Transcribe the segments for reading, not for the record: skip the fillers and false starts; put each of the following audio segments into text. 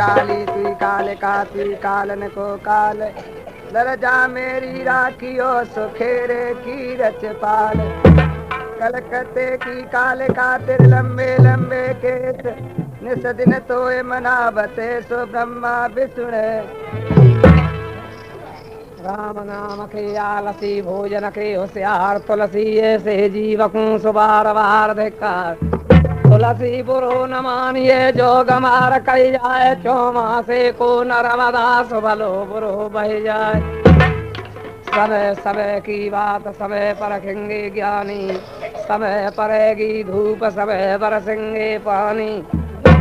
काली तुई काल का तुई कालन को काल दरजा मेरी राखियो सुखेरे की रचपाल कलकत्ते की काल का तिर लंबे लंबे केस निस दिन तोय मनावते सो ब्रह्मा विष्णु राम नाम के आलसी भोजन के होशियार तुलसी ऐसे जीवकूं सुबार बार धिक्कार तुलसी बुरो न मानिए जो गमार कही जाए चौमासे को नर्मदा सुबलो बुरो बह जाए समय समय की बात समय परखेंगे ज्ञानी समय परेगी धूप समय बरसेंगे पानी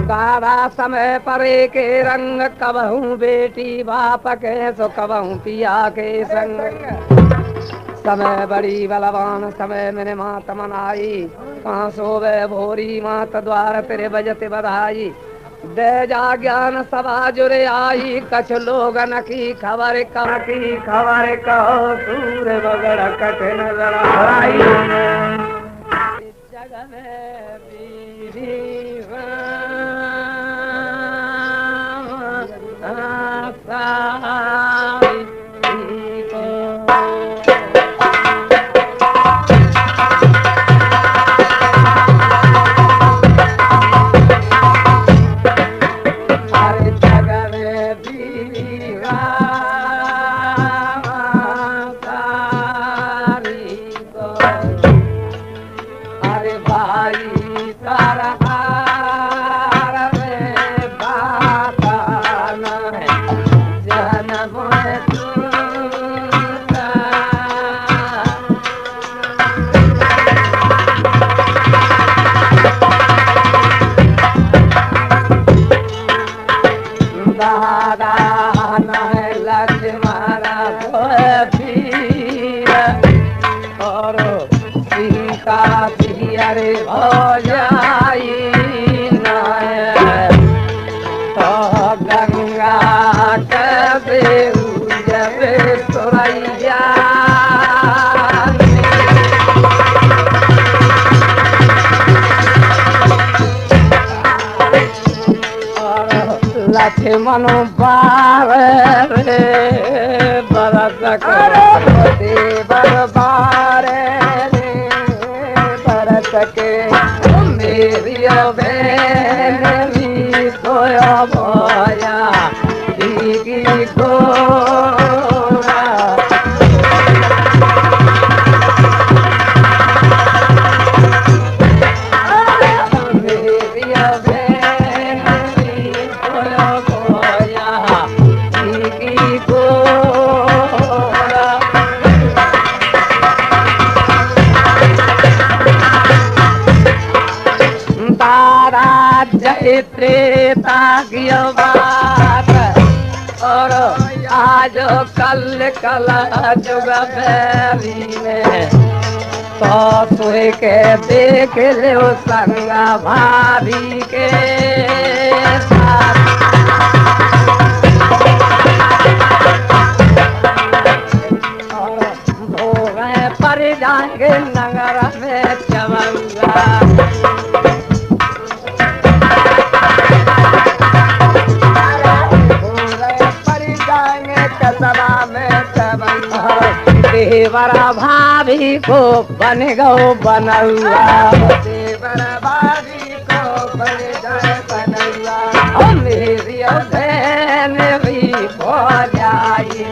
दादा समय परे के रंग कबहू बेटी बाप के सो कबहू पिया के संग समय बड़ी बलवान समय मेरे मात मनाई कहाँ सोवे भोरी मात द्वार तेरे बजते बधाई दे जा ज्ञान सभा जुरे आई कछ लोगन की खबर कहो सूर बगड़ कठिन लड़ाई जग में मनो बार रे बरस के बरबार रे बरस के मेरी बेली सोया भोया की गोरा त्रेता की बात और आज कल कल जुग बैरी में तो तुहे के देख लो संगा भाभी के साथ और भोगे पर जाएंगे नगर में चवंगा देवरा भाभी को बन गो बनौआ देवरा भाभी को बन गए बनौआ मेरी बहन भी हो जाई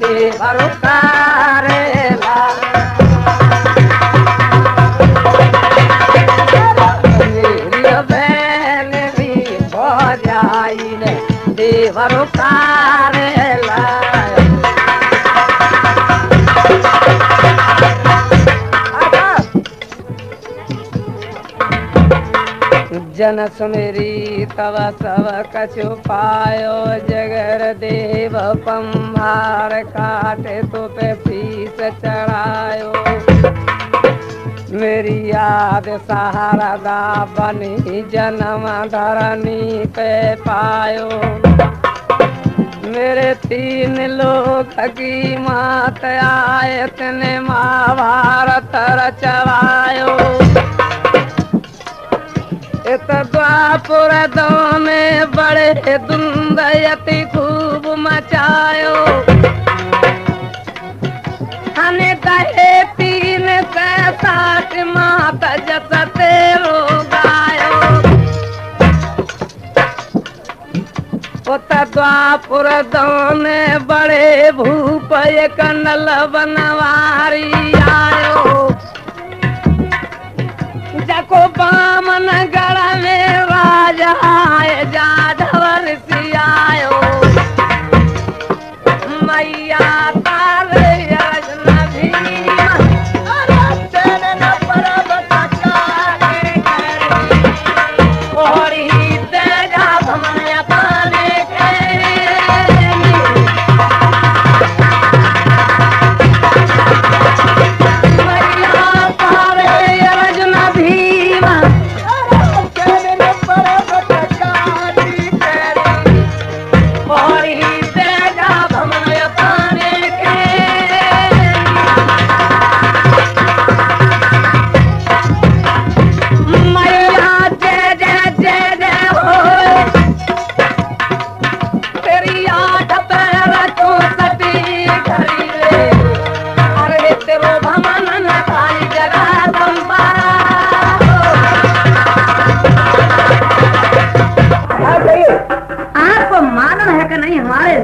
देवर करेला मेरी बहन भी हो जाई देवर करेला जन सुमेरी तव सब कछु पायो जगर देव पंभार काटे तो पे शीस चढ़ायो मेरी याद सहारा बनी जन्म धरनी पे पायो मेरे तीन लोग की मात आए तने महाभारत रचवायो द्वापुर दो में बड़े दुंदयति खूब मचायो हने कहे 3 से 60 मात जस तेरो गायो उत द्वापुर दो में बड़े भूप एक नल बनवारी आयो जको बामन गढ़ में राजा आए जाधव ऋषि आयो मैया तारे अजनबी और ही तेजा भमया पाने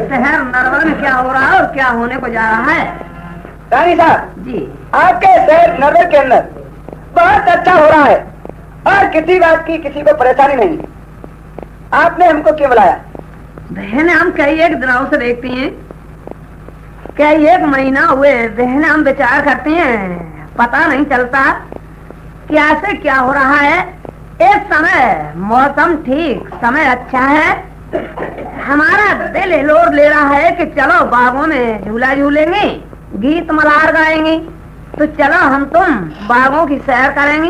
शहर नरवर में क्या हो रहा है और क्या होने को जा रहा है। रानी साहब जी आपके शहर नरवर के अंदर बहुत अच्छा हो रहा है और किसी बात की किसी को परेशानी नहीं। आपने हमको क्यों बुलाया? बहन हम कई एक दिनों से देखती हैं, कई एक महीना हुए बहन हम विचार करते हैं, पता नहीं चलता क्या से क्या हो रहा है। इस समय मौसम ठीक, समय अच्छा है, हमारा दिल हिलोर ले रहा है कि चलो बागों में झूला झूलेंगे, गीत मल्हार गाएंगे, तो चलो हम तुम बागों की सैर करेंगे।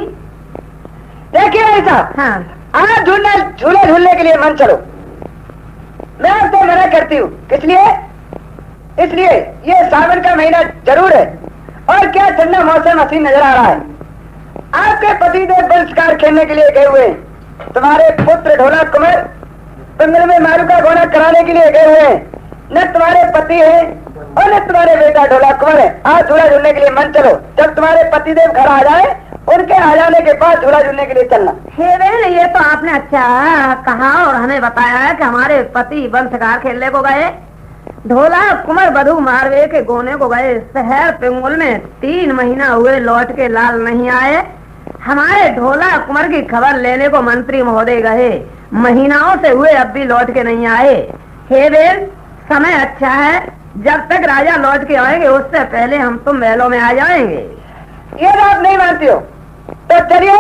देखिए ऐसा हाँ आज झूले झूलने के लिए मन चलो, मैं तो मना करती हूँ। किस लिए? इसलिए ये सावन का महीना जरूर है और क्या ठंडा मौसम हसीन नजर आ रहा है। आपके पतिदेव बंशकार खेलने के लिए गए हुए, तुम्हारे पुत्र ढोला कुमार पिंगल में मारू का गोना कराने के लिए गए हुए हैं। न तुम्हारे पति है और न तुम्हारे बेटा ढोला कुमार है। आज झूला झूलने के लिए मन चलो, जब तुम्हारे पतिदेव घर आ जाए उनके आ जाने के बाद झूला झूलने के लिए चलना। हे बहन ये तो आपने अच्छा कहा और हमें बताया है कि हमारे पति बंशकार खेलने को गए, ढोला कुमार बधू मारवे के गोने को गए। शहर पिंगुल में 3 महीना हुए लौट के लाल नहीं आए। हमारे ढोला कुमार की खबर लेने को मंत्री महोदय गए, महीनाओं से हुए अब भी लौट के नहीं आए। हे बेल समय अच्छा है, जब तक राजा लौट के आएंगे उससे पहले हम तुम महलों में आ जाएंगे। ये बात नहीं मानती हो तो चलिए,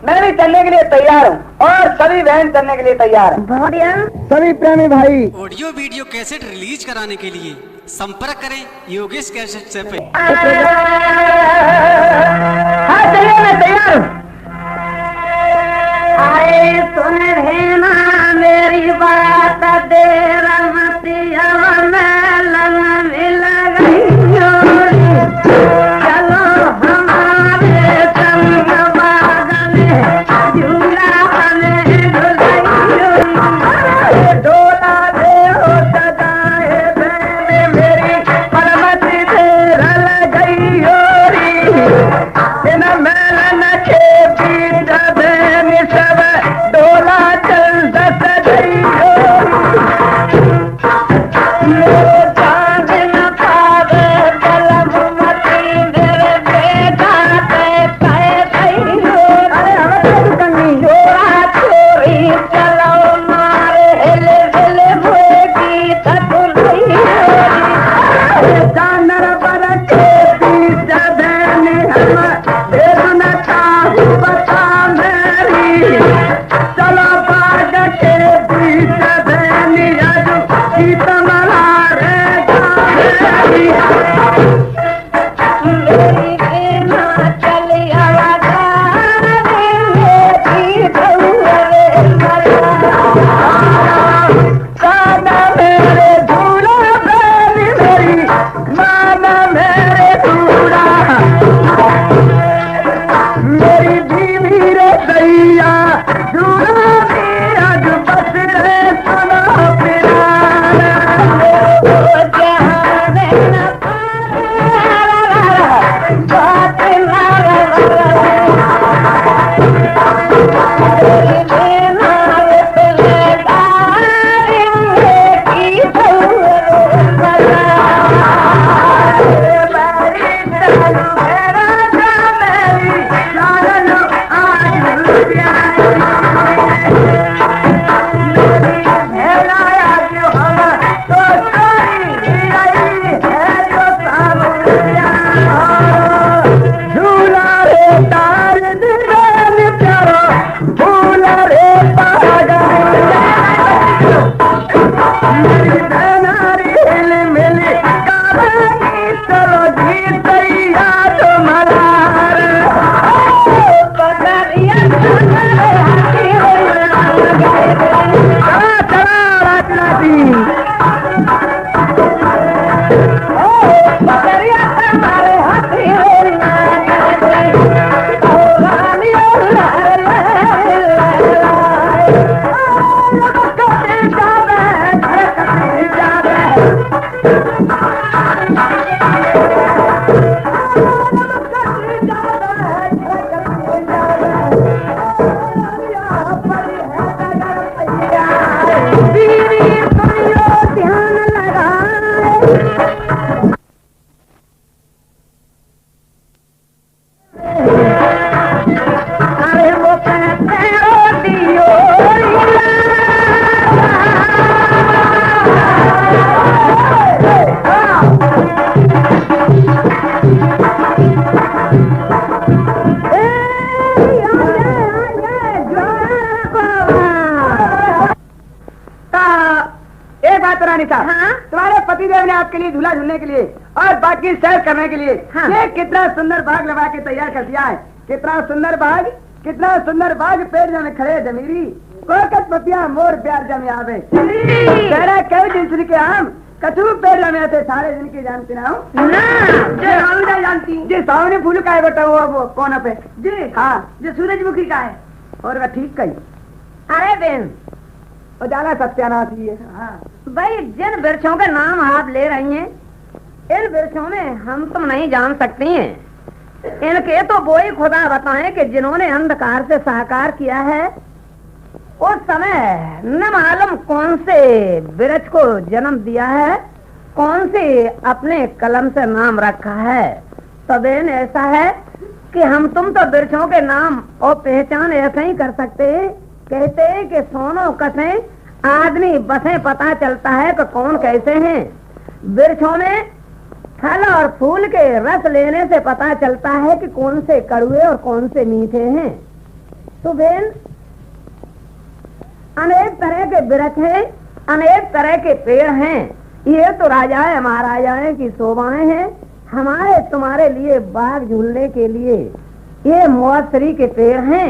मैं भी चलने के लिए तैयार हूँ और सभी बहन चलने के लिए तैयार है। बढ़िया। सभी प्रेमी भाई ऑडियो वीडियो कैसेट रिलीज कराने के लिए संपर्क करें योगेश कैसेट से। हाँ चलिए मैं तैयार हूँ। आए सुन रहना मेरी बात, देर मती मेलन मिल गई, चलो हमारे संग बाग में झूला हमें झुलाइयो, डोला दे हो सदाए बहन मेरी परमति देर गई होरी, बिना मेलन के बीच बहन सब डोला चल दस गई होरी। चांद न पावे कलम मती मेरे बेटा कह गई होरी। अरे हमें तो कंगी जोड़ा चोरी चलो मारे हिले हिले हुए गीत तुलई होरी। जानर पर के बीच बहन हम देव न चाहू बता मेरी, चलो बाग के बीच बहन आज गीत मल्हारे गाएगी। मेरी बिना चली आवाज़ मेरी धुरे गाना मेरे झूला बहन मेरी तुम्हारे पतिदेव ने आपके लिए झूला झूलने के लिए और बाकी सैर करने के लिए ये कितना सुंदर बाग लगा के तैयार कर दिया है। कितना सुंदर बाग पेड़ में खड़े जमीरी कोकत पतिया मोर प्यार जमे आवे तेरा कई दिन के आम कछु पेड़ लमे थे सारे दिन की जानती ना हूँ ना जानती जी सावनी फूल का है बेटा वो कौन पे जी हाँ जो सूरजमुखी का है और ठीक कही अरे बेन और जाना सत्यानाश ही है। हाँ। भाई जिन वृक्षों के नाम आप ले रही हैं इन वृक्षों में हम तुम नहीं जान सकती हैं। इनके तो वो ही खुदा बताएं कि जिन्होंने अंधकार से साकार किया है उस समय न मालूम कौन से वृक्ष को जन्म दिया है, कौन से अपने कलम से नाम रखा है। तो बेन ऐसा है कि हम तुम तो वृक्षों के नाम और पहचान ऐसे ही कर सकते हैं। कहते हैं कि सोनो कसे आदमी बसे पता चलता है कि कौन कैसे हैं। वृक्षों में फल और फूल के रस लेने से पता चलता है कि कौन से कड़वे और कौन से मीठे हैं। तो बेन अनेक तरह के वृक्ष हैं, अनेक तरह के पेड़ हैं। ये तो राजाएं महाराजाएं की शोभाएं हैं। हमारे तुम्हारे लिए बाग झूलने के लिए ये मौसरी के पेड़ हैं।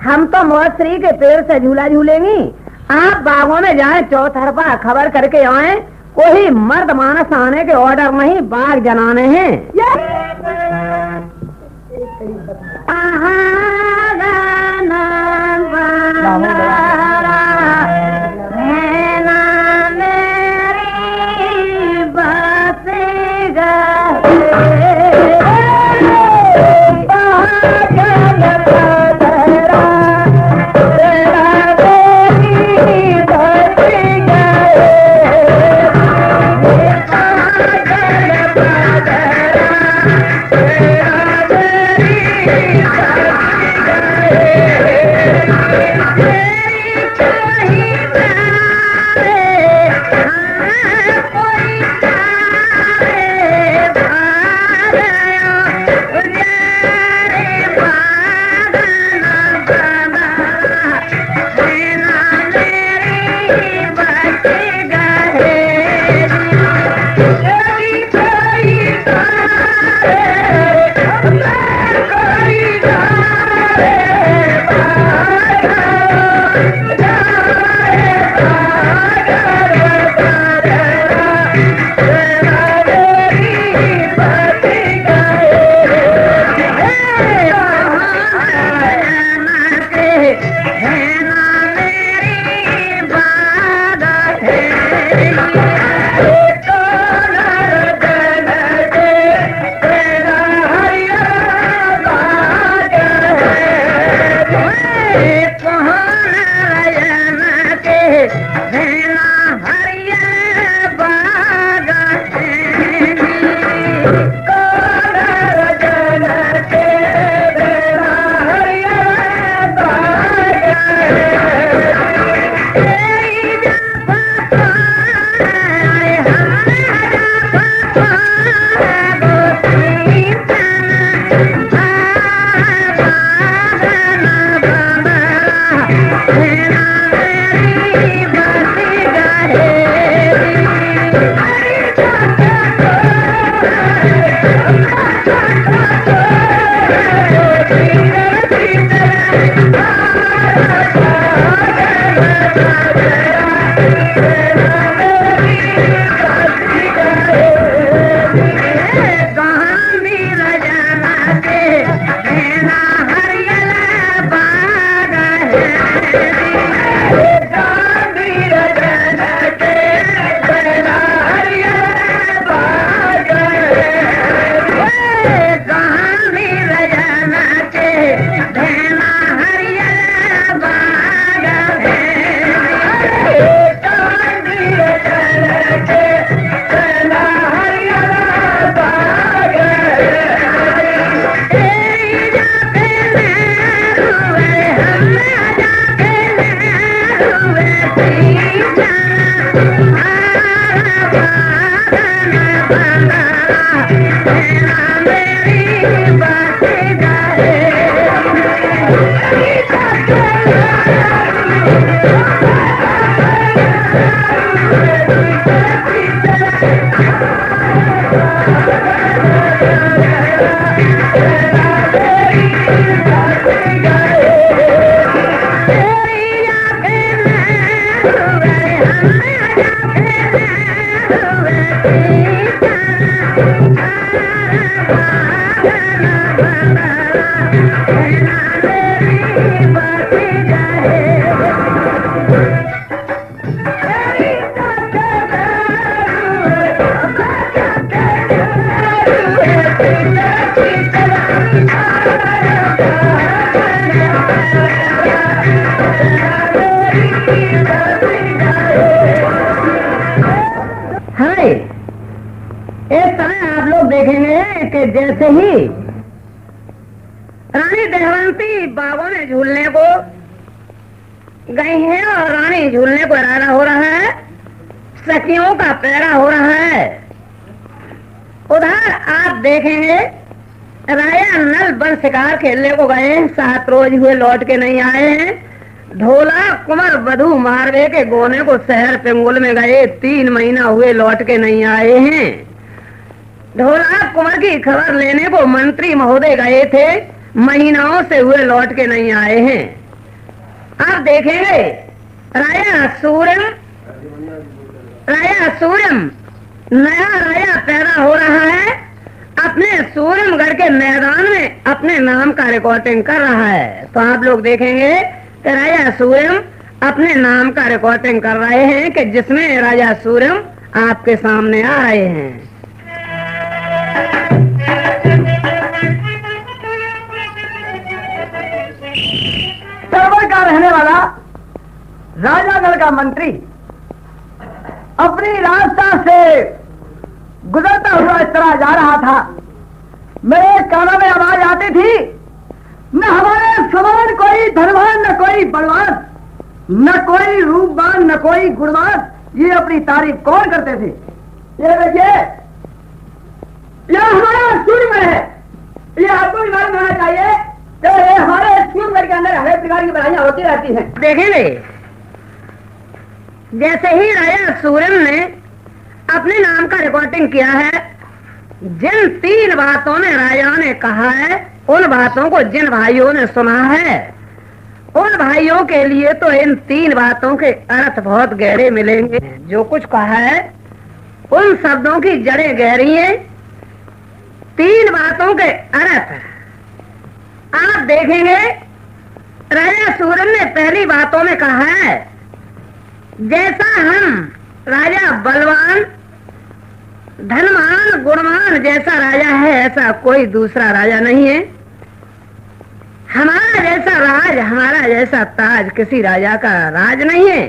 हम तो मौसरी के पेड़ से झूला झूलेंगी। आप बागों में जाएं चौतरफा खबर करके आए कोई मर्द मानस आने के ऑर्डर नहीं, बाग जनाने हैं। जैसे ही रानी दहवंती बागों में झूलने को गई है और रानी झूलने को इरादा हो रहा है, सखियों का पैरा हो रहा है। उधर आप देखेंगे राजा नल बन शिकार खेलने को गए, 7 रोज हुए लौट के नहीं आए हैं। ढोला कुंवर बधू मारवे के गोने को शहर पिंगुल में गए, 3 महीना हुए लौट के नहीं आए हैं। ढोला कुंवर की खबर लेने को मंत्री महोदय गए थे, महीनाओं से हुए लौट के नहीं आए हैं। आप देखेंगे राजा सूरम नया राजा पैदा हो रहा है, अपने सूरमगढ़ के मैदान में अपने नाम का रिकॉर्डिंग कर रहा है। तो आप लोग देखेंगे कि राजा सूरम अपने नाम का रिकॉर्डिंग कर रहे हैं कि जिसमें राजा सूरम आपके सामने आ रहे हैं। सरवर का रहने वाला राजा नल का मंत्री अपनी रास्ता से गुजरता हुआ इस तरह जा रहा था, मेरे कानों में आवाज आती थी, न हमारे समान कोई धनवान, न कोई बलवान, न कोई रूपवान, न कोई गुणवान। ये अपनी तारीफ कौन करते थे? ये देखिए, यह हमारा सूर्य है, ये आपको भी मालूम होना चाहिए। तो ये हमारे सूर्य के अंदर हर प्रकार की बढ़ाइयां होती रहती हैं। देखेंगे जैसे ही राजा सूरम ने अपने नाम का रिकॉर्डिंग किया है, जिन 3 बातों में राजा ने कहा है, उन बातों को जिन भाइयों ने सुना है, उन भाइयों के लिए तो इन 3 बातों के अर्थ बहुत गहरे मिलेंगे। जो कुछ कहा है उन शब्दों की जड़ें गहरी हैं, 3 बातों के अर्थ आप देखेंगे। राजा सूरम ने पहली बातों में कहा है, जैसा हम राजा बलवान, धनवान, गुणवान जैसा राजा है, ऐसा कोई दूसरा राजा नहीं है। हमारा जैसा राज, हमारा जैसा ताज किसी राजा का राज नहीं है।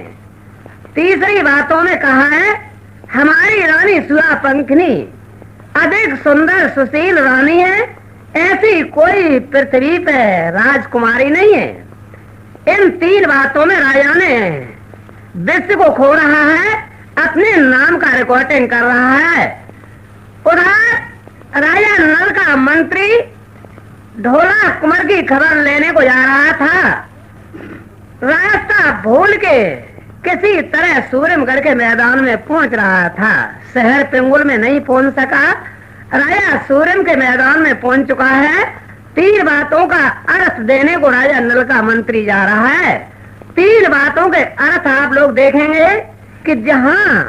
तीसरी बातों में कहा है, हमारी रानी सुहा पंखनी अधिक सुंदर सुशील रानी है, ऐसी कोई पृथ्वी पे राजकुमारी नहीं है। इन 3 बातों में राजा ने विश्व को खो रहा है, अपने नाम का रिकॉर्डिंग कर रहा है। उधर राजा नल का मंत्री ढोला कुंवर की खबर लेने को जा रहा था, रास्ता भूल के किसी तरह सूरमगढ़ के मैदान में पहुंच रहा था। शहर पिंगुल में नहीं पहुंच सका, राजा सूरम के मैदान में पहुंच चुका है। 3 बातों का अर्थ देने को राजा नल का मंत्री जा रहा है। 3 बातों के अर्थ आप लोग देखेंगे कि जहां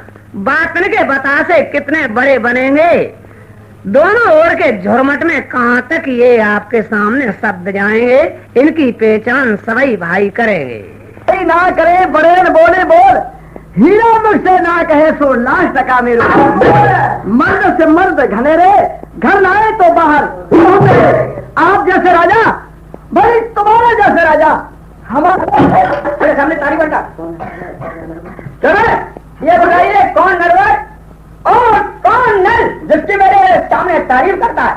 बातन के बतासे कितने बड़े बनेंगे, दोनों ओर के झुरमट में कहाँ तक ये आपके सामने शब्द जाएंगे, इनकी पहचान सभी भाई करेंगे। ना करे बड़े बोले बोल, हीरा मुझसे ना कहे सो लाश टका मेरे। मर्द से मर्द घने रे, घर लाए तो बाहर। आप जैसे राजा, भाई तुम्हारे जैसे राजा, हमारे सामने तारीफ करता। चले ये बताइए कौन नरवर और कौन नर जिसकी मेरे सामने तारीफ करता है?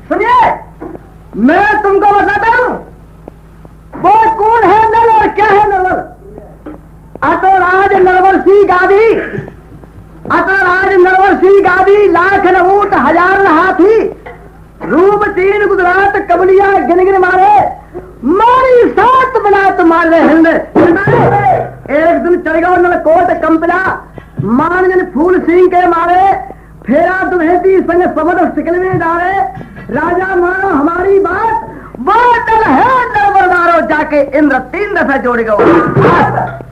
सुनिए, मैं तुमको बताता हूँ वो कौन है नर और क्या है नरवर। अतराज नरवर सी गादी, अतराज नरवर सी गादी, लाख न ऊंट हजार न हाथी, रूप 3 गुजरात कबलिया गिन गिन मारे, मारी 7 बनात मार रहे हिंद। एक दिन चढ़ नल कोट कंपला, मान फूल सिंह के मारे, फेरा दुहेती संग समझ सिकल में डाले। राजा मानो हमारी बात, बादल है नरवरदारो, जाके इंद्र 3 दफे जोड़ गए।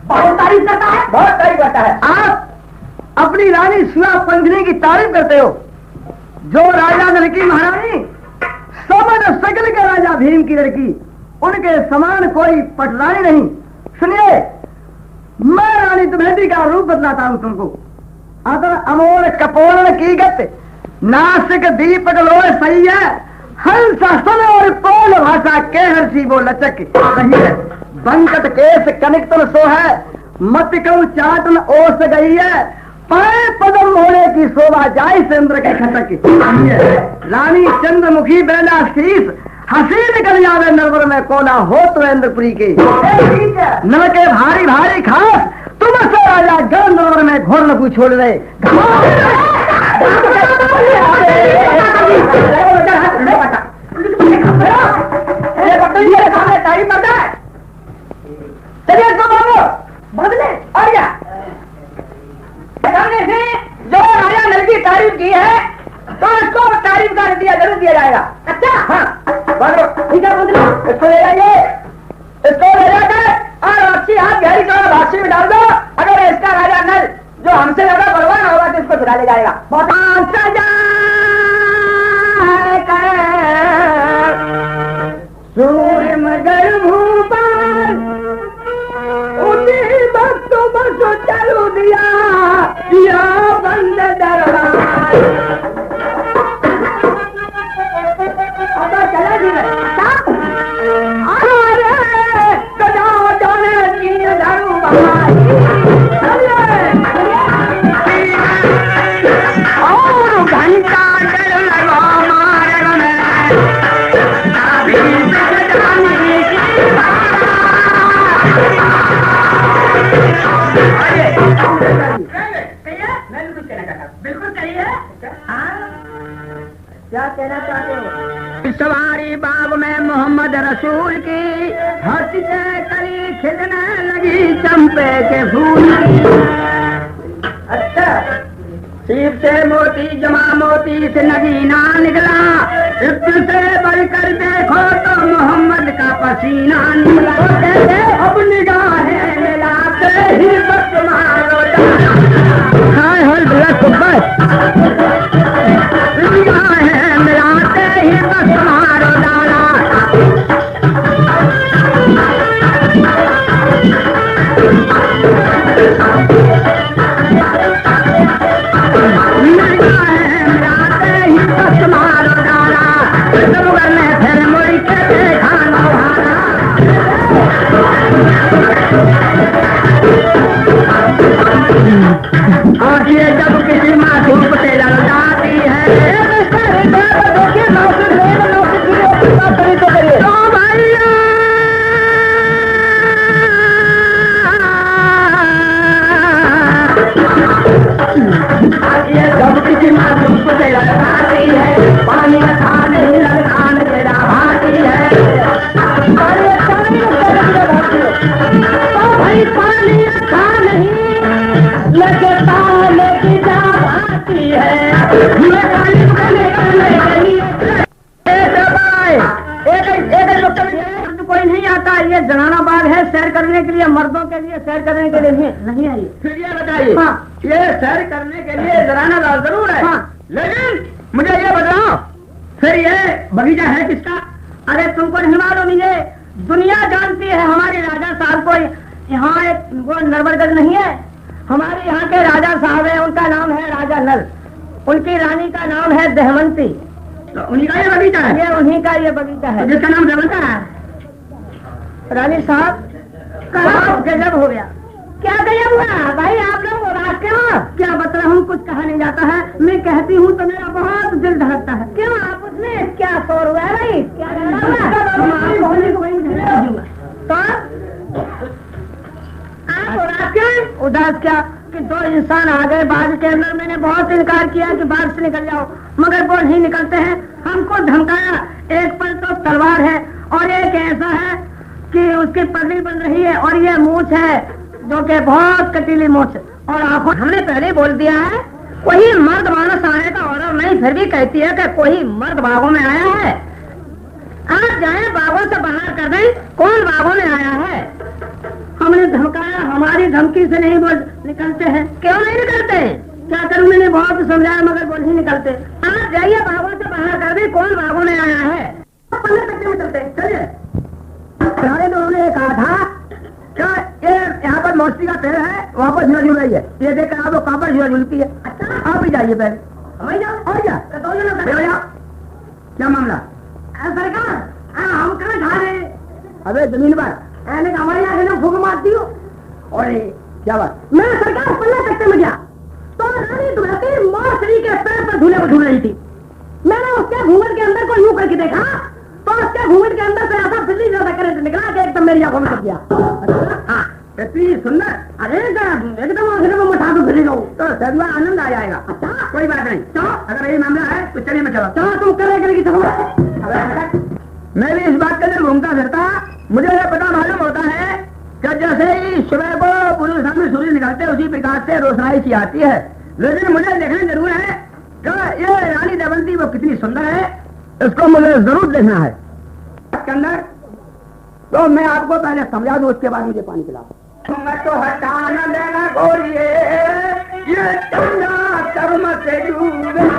बहुत तारीफ करता है, बहुत तारीफ करता है। आप अपनी रानी सुहा पंखनी की तारीफ करते हो, जो राजा नल की महारानी समझ सकल के राजा भीम की लड़की, उनके समान कोई पटरानी नहीं। सुनिए, मैं रानी दुमेदी का रूप बदलाता हूं तुमको। अतर अमोल कपोल की गत, नासिक दीपक लोह सही है, हंस सन और पोल भाषा के हर्षी वो लचक सही है। बंकट केस कनिक तन सो है, मत कहूं चाटन ओस गई है, पाए पदम मोड़े की शोभा जाय से इंद्र के खटक। रानी चंद्रमुखी बेला शीश, हसी निकल जावे नरवर में कोला हो तो इंद्रपुरी के। नर के भारी भारी खास, तुम से राजा गण नरवर में घोर लगू छोड़ रहे। चलिए तो बाबू बदले और क्या सामने से जो राजा नल की तारीफ की है तो इसको तारीफ कर दिया जरूर दिया जाएगा। अच्छा हाँ ठीक है, बदलो इसको ले जाइए, इसको ले जाकर और अच्छी हाथ गहरी तो भाषी में डाल दो। अगर इसका राजा नल जो हमसे ज्यादा बलवान होगा तो इसको छुड़ा ले जाएगा। सूर्य मगर भूपाल उसी वक्त बस चलू दिया बंद दरबार। अब चला जी जाने की दरबार और घंटा डर लगा मारे में बिल्कुल सही है। क्या कहना चाहते हो? सवारी बाग में मोहम्मद रसूल की हंसी से कली खिलने लगी चंपे के फूल। अच्छा, सीप से मोती जमा मोती से नगीना निकला, इब्त से बढ़कर देखो तो मोहम्मद का पसीना निकला। अब निगाहें मिलाते ही बस मारो निगाहें मिलाते ही बस मारो डाला। और ये जब किसी मासूम से लड़ जाती है तो भैया ये जब किसी मासूम से लड़ जाती है, पानी खा नहीं लगान तेरा भाती है। तो भाई पानी खा नहीं लगता लेकी जा भाती है। कोई नहीं आता, ये जनाना बाग है सैर करने के लिए, मर्दों के लिए सैर करने के लिए नहीं आई। फिर ये बताइए, हाँ, ये सैर करने के लिए जनाना बाग जरूर है, हाँ, लेकिन मुझे ये बताओ बगीचा है किसका? अरे तुमको नहीं मालूम, ये दुनिया जानती है। हमारे राजा साहब को यहाँ एक वो नरवरगढ़ नहीं है, हमारे यहाँ के राजा साहब है, उनका नाम है राजा नल, उनकी रानी का नाम है दहमंती। तो उन्हीं का ये बगीचा है? ये उन्हीं का ये बगीचा है। जिसका नाम दहमंता है? रानी साहब गजब हो गया। क्या गजब हुआ भाई? आप लोग उदास क्यों? क्या बता, हम कुछ कहा नहीं जाता है, मैं कहती हूँ तो मेरा बहुत दिल धड़कता है। क्यों? आप उसमें क्या शोर हुआ है भाई? क्या तो आप उदास क्यों? उदास क्या कि दो इंसान आ गए बाग के अंदर, मैंने बहुत इनकार किया कि बाग से निकल जाओ, मगर वो नहीं निकलते हैं। हमको धमकाया, एक पर तो तलवार है और एक ऐसा है कि उसकी पगड़ी बन रही है और ये मूछ है जो कि बहुत कटीली मूछ और आंखों। हमने पहले बोल दिया है कोई मर्द मानस आने का ऑर्डर नहीं, फिर भी कहती है कि कोई मर्द बागों में आया है। आप जाए बागों से बाहर कर दें, कौन बागों में आया है? हमने धमकाया, हमारी धमकी से नहीं बोल निकलते हैं। क्यों नहीं निकलते? क्या करूं, मैंने बहुत समझाया मगर वो नहीं निकलते। आप जाइए बागों से बाहर कर दें, कौन बागों में आया है? 15 तक में चलते चलिए। उन्होंने कहा था क्या ये यहाँ पर मौसी का पेड़ है, वहाँ पर झूला झूल रही है, ये देखकर आप लोग कहाँ पर झूला झूलती है। अच्छा आप ही जाइए पहले। और क्या मामला? सरकार हम कहाँ जा रहे? अबे जमीन पर हमारे यहाँ फूक मारती हो। और क्या बात? मैं सरकार 15 तख्ते में गया तो रानी दुल्हती मौसरी के पेड़ पर झूले को झूल रही थी। मैंने उसके घूंघट के अंदर को यूं करके देखा तो उसके घूंघट के अंदर से ऐसा बिजली ज्यादा करंट निकला कि एकदम मेरी आंखों में कर दिया। इतनी सुंदर, अरे एकदम आखिर में मठा तो फिर तो सदवा आनंद आ जाएगा। अच्छा कोई बात नहीं, तो अगर यही मामला है तो चलिए मैं चलो। चलो तुम करेगी चलो। मैं भी इस बात के लिए घूमता फिरता, मुझे यह पता मालूम होता है कि जैसे ही सुबह को पूरे सामने सूर्य निकलते उसी प्रकार से रोशनाई सी आती है। लेकिन मुझे देखना जरूर है कि ये रानी दमयंती वो कितनी सुंदर है, इसको मुझे जरूर देखना है। इसके अंदर तो मैं आपको पहले समझा दूं, उसके बाद मुझे पानी पिला। तो हटाना देना गोरिए, ये चंगा कर्म से डूबे।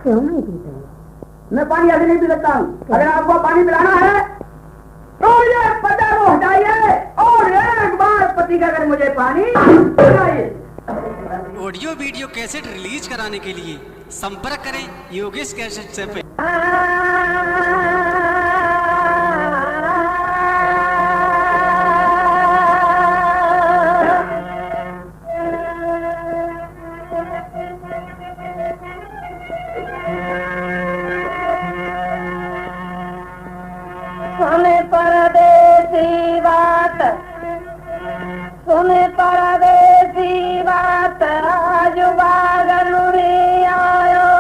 क्यों नहीं पीते? मैं पानी ऐसे नहीं पी सकता हूँ। अगर आपको पानी पिलाना है तो ये पर्दा को हटाइए और एक बार पति का अगर मुझे पानी पिलाइए। ऑडियो वीडियो कैसेट रिलीज कराने के लिए संपर्क करें योगेश कैसेट से। सुने परदेसी बात, सुने परदेसी बात, आज बागन में आयो।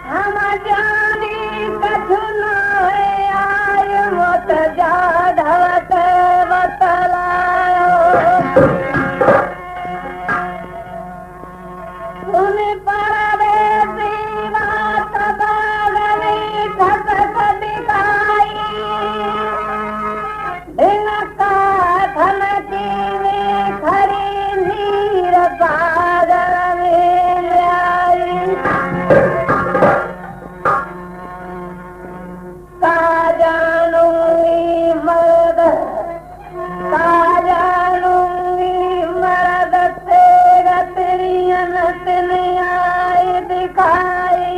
हम जानी कछु नाय आय मत जा ढवत बतलायो। सुने परदेसी बात, बागनी खसक दिखाई। दिन का धन की में खरी नीर सागर में आई। का जानूंगी मर्द, का जानूंगी मर्द तेरा तेरी अनत ने आई दिखाई।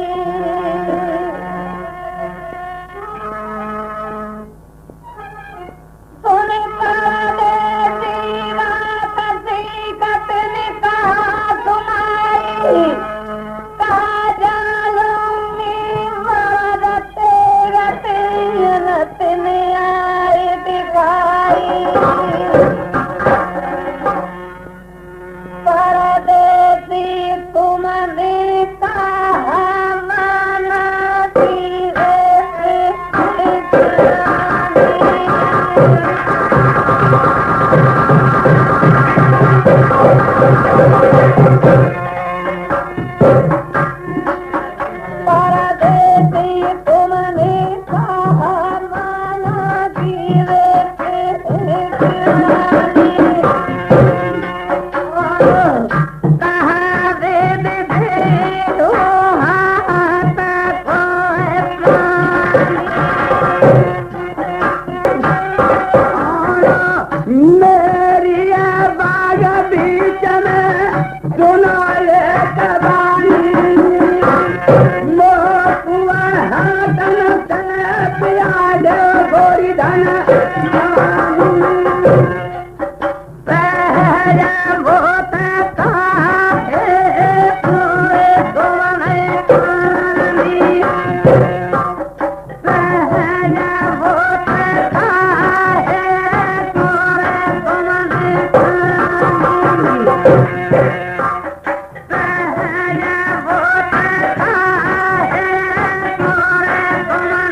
सुन परदेसी बात, हकीकत निकाह सुनाई। का जानूंगी मर्द तेरा तेरी अनत ने आई दिखाई। परदेसी तुमने कहा माना धीरे से परदेसी तुमने कहा माना धीरे से कहा दे दे दो हाथ को मेरी बाग बीच में सुनो ये कहानी। मोकुआ हाथन से प्याज गोरी धन पहले भूत काहे पूरे तुम्हें पानी। पहले भूत काहे पूरे तुम्हें पानी। पहले भूत काहे पूरे तुम्हें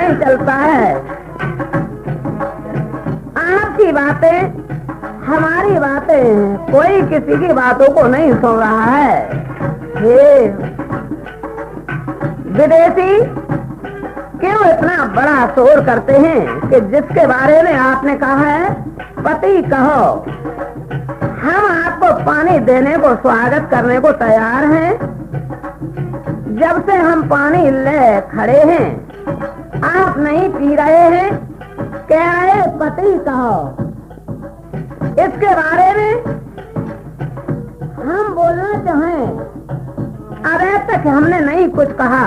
नहीं चलता है। आपकी बातें हमारी बातें, कोई किसी की बातों को नहीं सुन रहा है। हे विदेशी, क्यों इतना बड़ा शोर करते हैं कि जिसके बारे में आपने कहा है पति कहो। हम आपको पानी देने को, स्वागत करने को तैयार हैं। जब से हम पानी ले खड़े हैं आप नहीं पी रहे हैं। कह रहे पति कहो। इसके बारे में हम बोलना चाहें, अभी तक हमने नहीं कुछ कहा।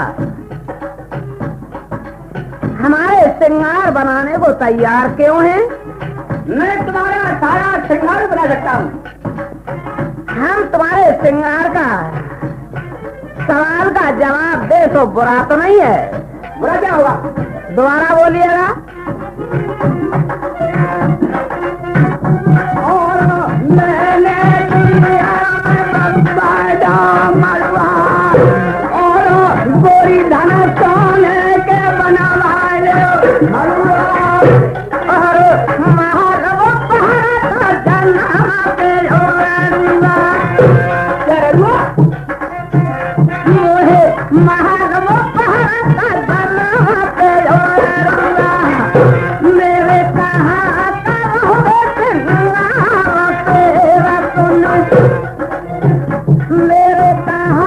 हमारे श्रृंगार बनाने को तैयार क्यों हैं? मैं तुम्हारा सारा श्रृंगार बना सकता हूँ। हम तुम्हारे श्रृंगार का सवाल का जवाब दे तो बुरा तो नहीं है। बुरा क्या हुआ? दोबारा बोलिएगा। और मैंने मरवा और गोरी धन सोने के बना मरवा और महारव पहाड़ जन्म पे मोहे महारव पहाड़ जन्म पे मेरे कहा मेरे कहा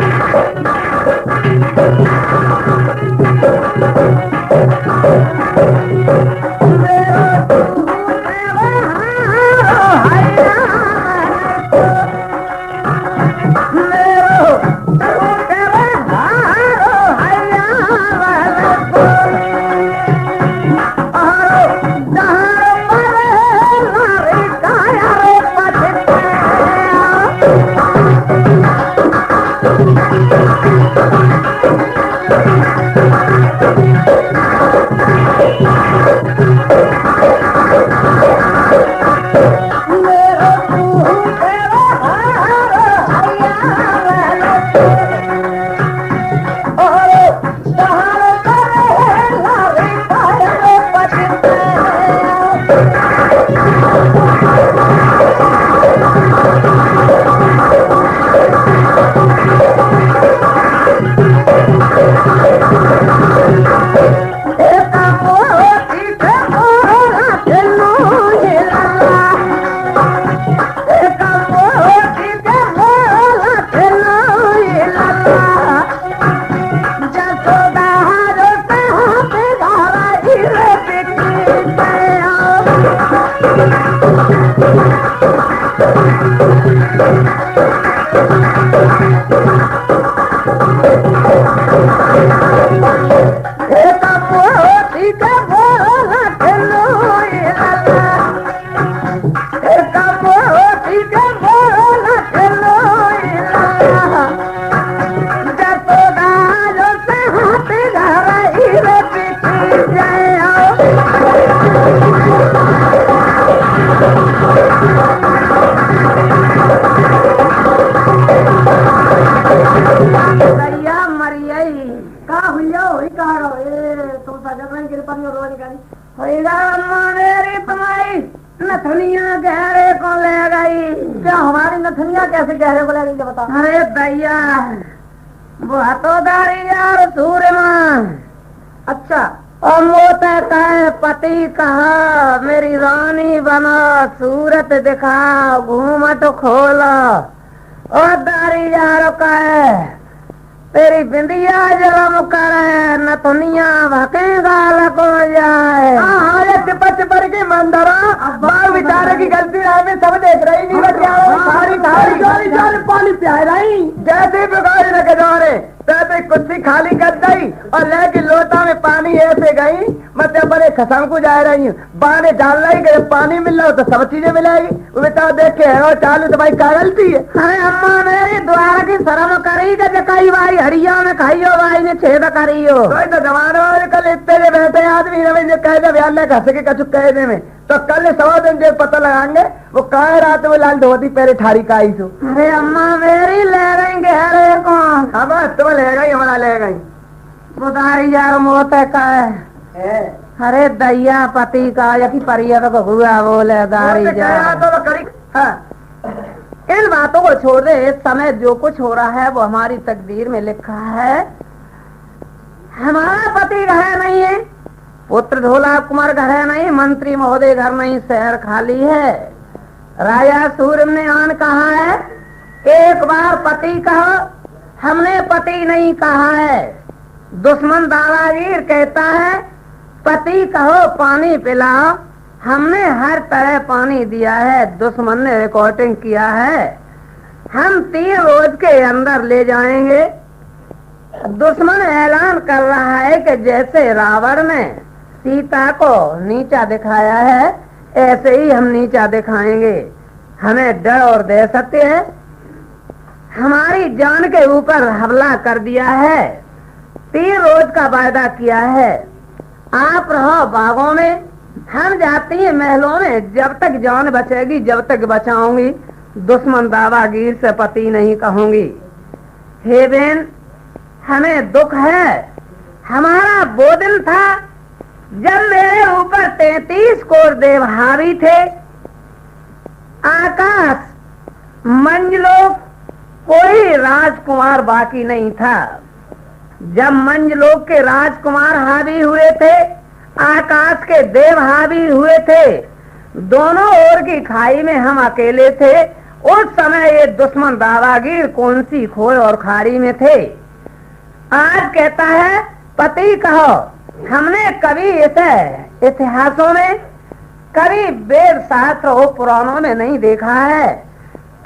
Thank you. नथनिया गहरे को ले गई। क्या हमारी नथनिया कैसे गहरे को ले गई बता। अरे भैया वो हथोदारी यार सूर्य मां। अच्छा और मोते कहे पति कहा मेरी रानी बना सूरत दिखा घूमट खोला और दारी यार कहे तेरी बिंदिया जलम करे नथनिया भकेगा लको जाए। ये टिपच पर के मंदरा बाल बेचारे की गलती में सब देख रही नहीं सारी सारी पानी पिया रही जैसे बिगाड़ लगे दौरे तैसे कुर्सी खाली कर गई और लेके लोटा में पानी ऐसे गई मतलब बड़े खसम को जा रही हूँ बाने डाल रही कि पानी मिल रहा हो तो सब चीजें मिलेगी वो बेटा देखे है चालू तो भाई क्या गलती है। अरे अम्मा मेरी द्वार की शर्म करी कई भाई हरिया में खाइयो भाई ने छेद करियो कोई तो जमानो कल इतने बैठे आदमी ने कह दे ब्याह ने घस के कछु कह दे में तो कल सवा दिन जो पता लगाएंगे वो कहा रात में लाल धोती पहले ठारी का आई सो। अरे अम्मा मेरी ले रहेंगे अरे कौन अब तुम ले गई हमारा ले गई बुधारी यार मोते का है। अरे दैया पति का या परिया तो हुआ बोले दारी जा। इन बातों को छोड़ दे इस समय जो कुछ हो रहा है वो हमारी तकदीर में लिखा है। हमारा पति घर नहीं है पुत्र ढोला कुमार घर है नहीं मंत्री महोदय घर नहीं शहर खाली है। राजा सूर्य ने आन कहा है एक बार पति कहो हमने पति नहीं कहा है। दुश्मन दादागीर कहता है पति कहो पानी पिलाओ हमने हर तरह पानी दिया है। दुश्मन ने रिकॉर्डिंग किया है हम 3 रोज के अंदर ले जाएंगे। दुश्मन ऐलान कर रहा है कि जैसे रावण ने सीता को नीचा दिखाया है ऐसे ही हम नीचा दिखाएंगे। हमें डर और दे सकते हैं हमारी जान के ऊपर हमला कर दिया है। 3 रोज का वायदा किया है आप रहो बागों में हम जाती हैं महलों में जब तक जान बचेगी जब तक बचाऊंगी दुश्मन दावागीर से पति नहीं कहूंगी। हे बहन हमें दुख है हमारा वो दिन था जब मेरे ऊपर 33 कोर देव हावी थे। आकाश मंजलोक कोई राजकुमार बाकी नहीं था। जब मंजलोक के राजकुमार हावी हुए थे आकाश के देव हावी हुए थे दोनों ओर की खाई में हम अकेले थे। उस समय ये दुश्मन दावागीर कौन सी खोए और खारी में थे। आज कहता है पति कहो हमने कभी इसे इतिहासों में कभी वेद शास्त्र और पुराणों में नहीं देखा है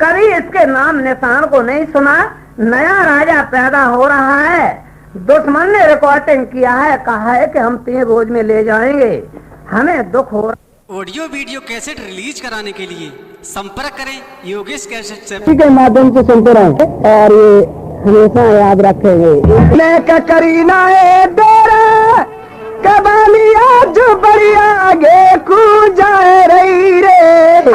कभी इसके नाम निशान को नहीं सुना। नया राजा पैदा हो रहा है दुश्मन ने रिकॉर्डिंग किया है कहा है कि हम 3 रोज में ले जाएंगे। हमें दुख हो रहा। ऑडियो वीडियो कैसेट रिलीज कराने के लिए संपर्क करें योगेश कैसेट से के माध्यम से सुनते रहे और ये हमेशा याद रखेंगे। मैं का करीना है डेरा कबालिया जो बढ़िया आगे कू जाए रही रे।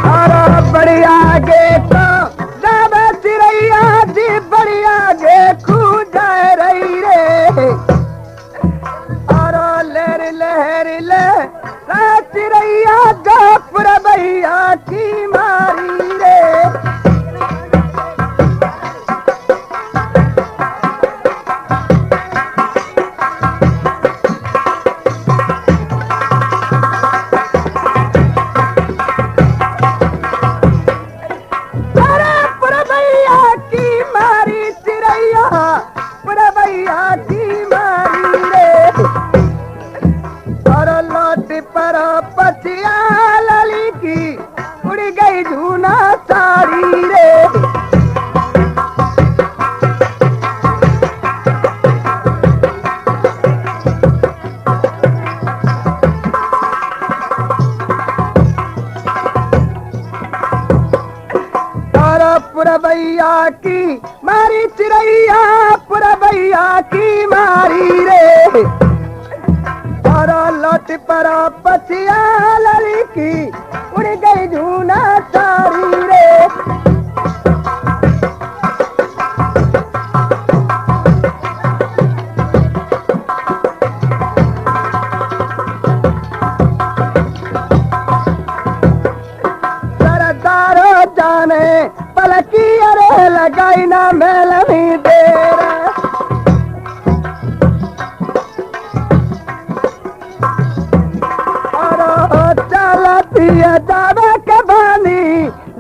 और बढ़िया आगे तो जब चिड़ैया जी बढ़िया आगे कू जाए रही रे। और लहर लहर ले चिड़ैया गोपुर भैया की मारी रे। पुरबैया की मारी चिड़ैया पुरबैया की मारी रे। और लौट पर पछिया लली की उड़ गई झूना सारी रे। सरदारो जाने पलकी अरे लगाई ना मेलनी देर। और चलती जावे के बानी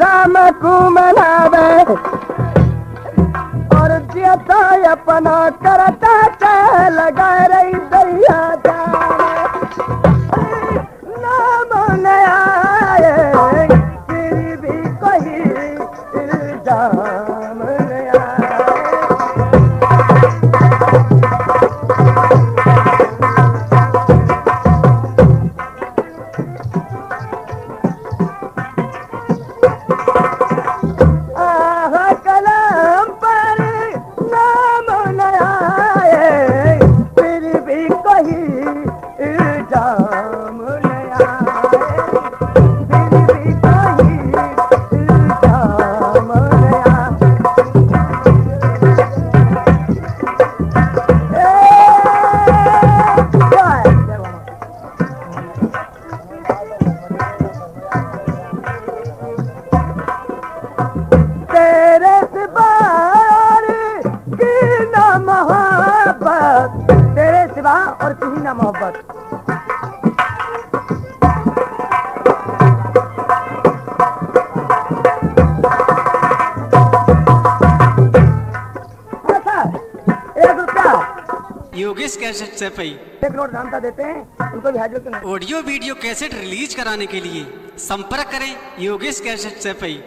राम को मनावे। और जियता अपना करता चाह लगा रही दैया जाने। नाम न आए फिर भी कोई इल्जाम न आए। आह कलम पर नाम न आए फिर भी कोई इल्जाम न आए। फिर भी कोई इल्जाम न आए। तेरे सिवा और की ना मोहब्बत। तेरे सिवा और की ना मोहब्बत। अच्छा, 1 रुपया योगेश कैसेट से पई एक नोट जानता देते हैं उनको भी हाजिर। ऑडियो वीडियो कैसेट रिलीज कराने के लिए संपर्क करें योगेश कैसेट से पई।